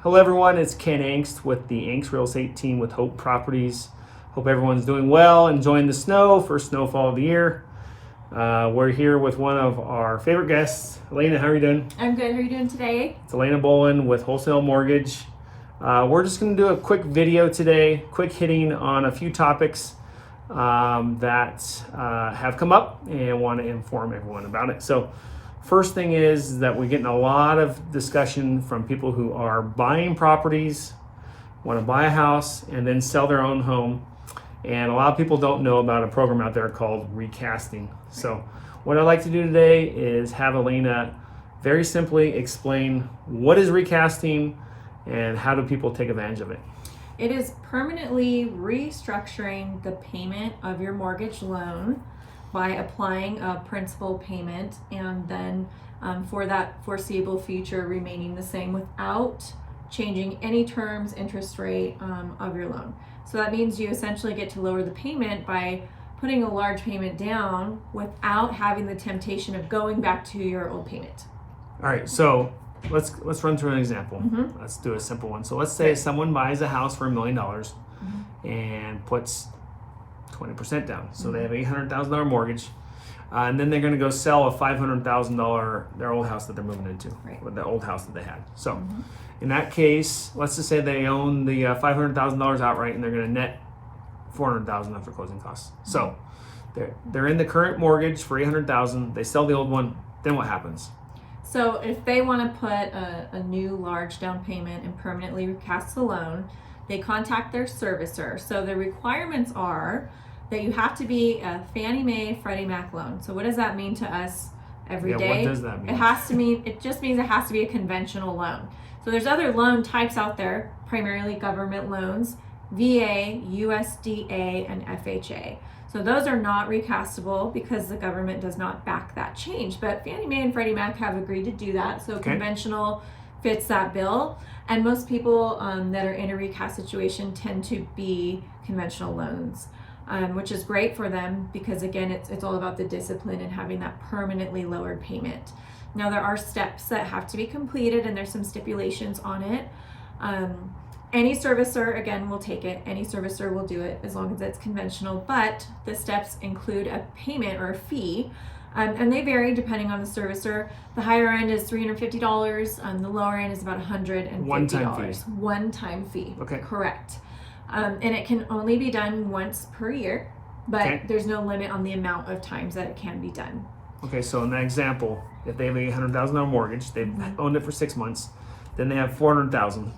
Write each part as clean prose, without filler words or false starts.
Hello everyone, it's Ken Angst with the Angst real estate team with Haute Properties. Hope everyone's doing well, enjoying the snow, first snowfall of the year. We're here with one of our favorite guests. Elena, how are you doing? I'm good. How are you doing today? It's Elena Boland with Wholesale Mortgage. We're just going to do a quick video today, quick hitting on a few topics that have come up and want to inform everyone about it. So first thing is that we're getting a lot of discussion from people who are buying properties, want to buy a house and then sell their own home. And a lot of people don't know about a program out there called recasting. So what I'd like to do today is have Elena very simply explain what is recasting and how do people take advantage of it. It is permanently restructuring the payment of your mortgage loan by applying a principal payment and then for that foreseeable future remaining the same without changing any terms, interest rate of your loan. So that means you essentially get to lower the payment by putting a large payment down without having the temptation of going back to your old payment. All right, so let's run through an example. Mm-hmm. Let's do a simple one. So let's say someone buys a house for $1 million and puts 20% down. So they have $800,000 mortgage, and then they're going to go sell a $500,000 their old house that they're moving into, or the old house that they had. So in that case, let's just say they own the $500,000 outright, and they're going to net $400,000 after closing costs. So they're in the current mortgage for $800,000. They sell the old one. Then what happens? So if they want to put a new large down payment and permanently recast the loan, they contact their servicer. So the requirements are that you have to be a Fannie Mae, Freddie Mac loan. So what does that mean to us every day? What does that mean? It just means it has to be a conventional loan. So there's other loan types out there, primarily government loans, VA, USDA, and FHA. So those are not recastable because the government does not back that change. But Fannie Mae and Freddie Mac have agreed to do that. So conventional fits that bill. And most people that are in a recast situation tend to be conventional loans, which is great for them because, again, it's all about the discipline and having that permanently lowered payment. Now, there are steps that have to be completed and there's some stipulations on it. Any servicer, again, will take it. Any servicer will do it as long as it's conventional, but the steps include a payment or a fee, and they vary depending on the servicer. The higher end is $350, the lower end is about $150. One-time fee. Okay. Correct. And it can only be done once per year, but there's no limit on the amount of times that it can be done. Okay, so in that example, if they have a $800,000 mortgage, they've owned it for 6 months, then they have $400,000.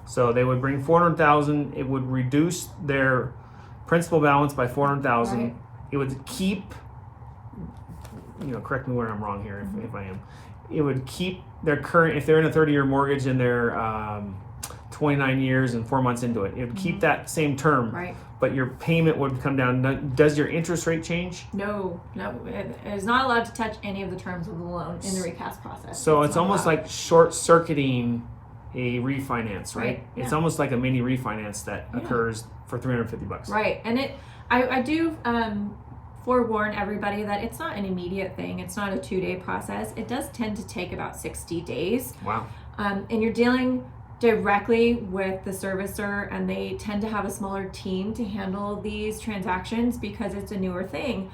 So they would bring $400,000. It would reduce their principal balance by $400,000. Right. It would keep, correct me where I'm wrong here if I am. It would keep their current, if they're in a 30-year mortgage and they're 29 years and 4 months into it, it would keep that same term. Right. But your payment would come down. Does your interest rate change? No, it is not allowed to touch any of the terms of the loan in the recast process. So it's almost like short-circuiting a refinance, right? Yeah. It's almost like a mini refinance that occurs for $350. Right, and I do forewarn everybody that it's not an immediate thing. It's not a 2-day process. It does tend to take about 60 days. Wow. And you're dealing directly with the servicer, and they tend to have a smaller team to handle these transactions because it's a newer thing.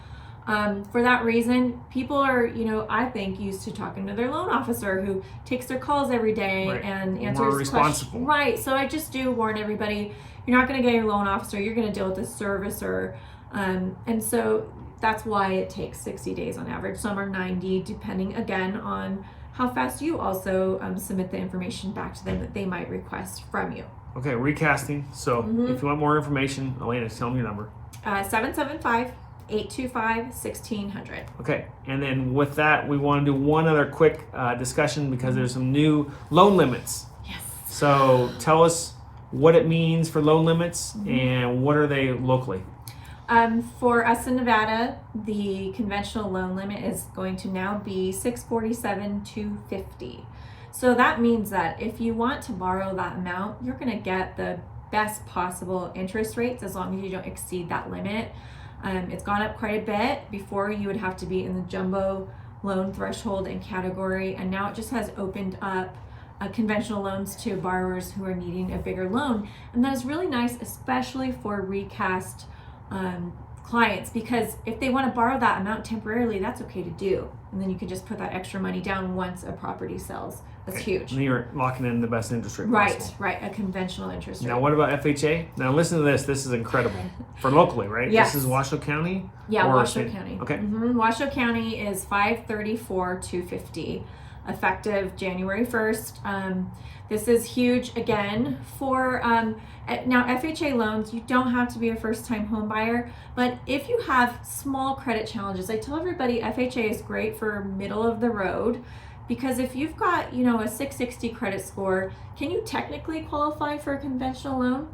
For that reason, people are, I think, used to talking to their loan officer who takes their calls every day and answers more responsible. questions. Right. So I just do warn everybody, you're not going to get your loan officer, you're going to deal with the servicer. And so that's why it takes 60 days on average. Some are 90, depending, again, on how fast you also submit the information back to them that they might request from you. Okay, recasting. So if you want more information, Elena, tell me your number. 775-825-1600. Okay, and then with that, we want to do one other quick discussion because there's some new loan limits. Yes. So tell us what it means for loan limits and what are they locally? For us in Nevada, the conventional loan limit is going to now be $647,250. So that means that if you want to borrow that amount, you're going to get the best possible interest rates as long as you don't exceed that limit. It's gone up quite a bit. Before, you would have to be in the jumbo loan threshold and category, and now it just has opened up conventional loans to borrowers who are needing a bigger loan. And that is really nice, especially for recast clients, because if they want to borrow that amount temporarily, that's okay to do. And then you can just put that extra money down once a property sells. That's huge. And you're locking in the best interest rate Right, possible. right, a conventional interest rate. Now, what about FHA? Now, listen to this. This is incredible for locally, right? Yes. This is Washoe County? Yeah, Or Washoe County. Okay. Washoe County is $534,250, effective January 1st. This is huge again for now FHA loans. You don't have to be a first-time home buyer, but if you have small credit challenges, I tell everybody FHA is great for middle of the road, because if you've got a 660 credit score, can you technically qualify for a conventional loan?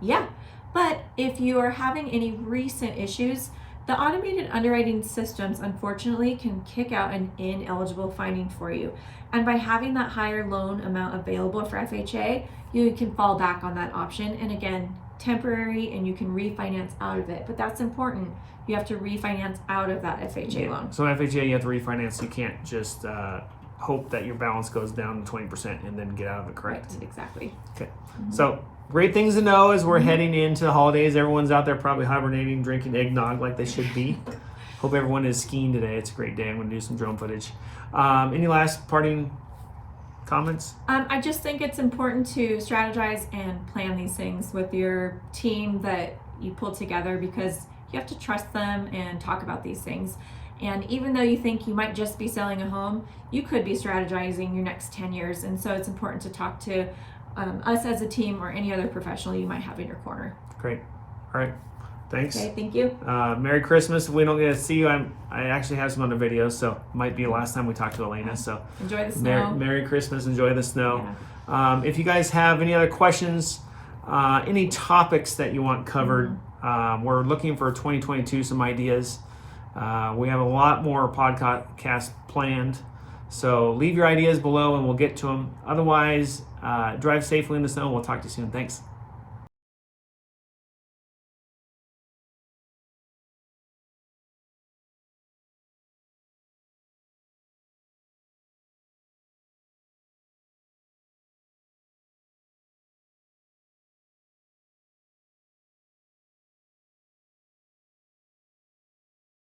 Yeah, but if you are having any recent issues, the automated underwriting systems unfortunately can kick out an ineligible finding for you. And by having that higher loan amount available for FHA, you can fall back on that option. And again, temporary, and you can refinance out of it. But that's important. You have to refinance out of that FHA loan. So FHA, you have to refinance. You can't just hope that your balance goes down to 20% and then get out of it, correct? Right, exactly. Okay. So great things to know as we're heading into the holidays. Everyone's out there probably hibernating, drinking eggnog like they should be. Hope everyone is skiing today. It's a great day. I'm going to do some drone footage. Any last parting comments? I just think it's important to strategize and plan these things with your team that you pull together, because you have to trust them and talk about these things. And even though you think you might just be selling a home, you could be strategizing your next 10 years. And so it's important to talk to us as a team or any other professional you might have in your corner. Great. All right. Thanks. Okay, thank you. Merry Christmas. If we don't get to see you, I actually have some other videos, so it might be the last time we talk to Elena. So enjoy the snow. Merry Christmas. Enjoy the snow. Yeah. If you guys have any other questions, any topics that you want covered, we're looking for 2022, some ideas. We have a lot more podcasts planned, so leave your ideas below and we'll get to them. Otherwise, drive safely in the snow. We'll talk to you soon. Thanks.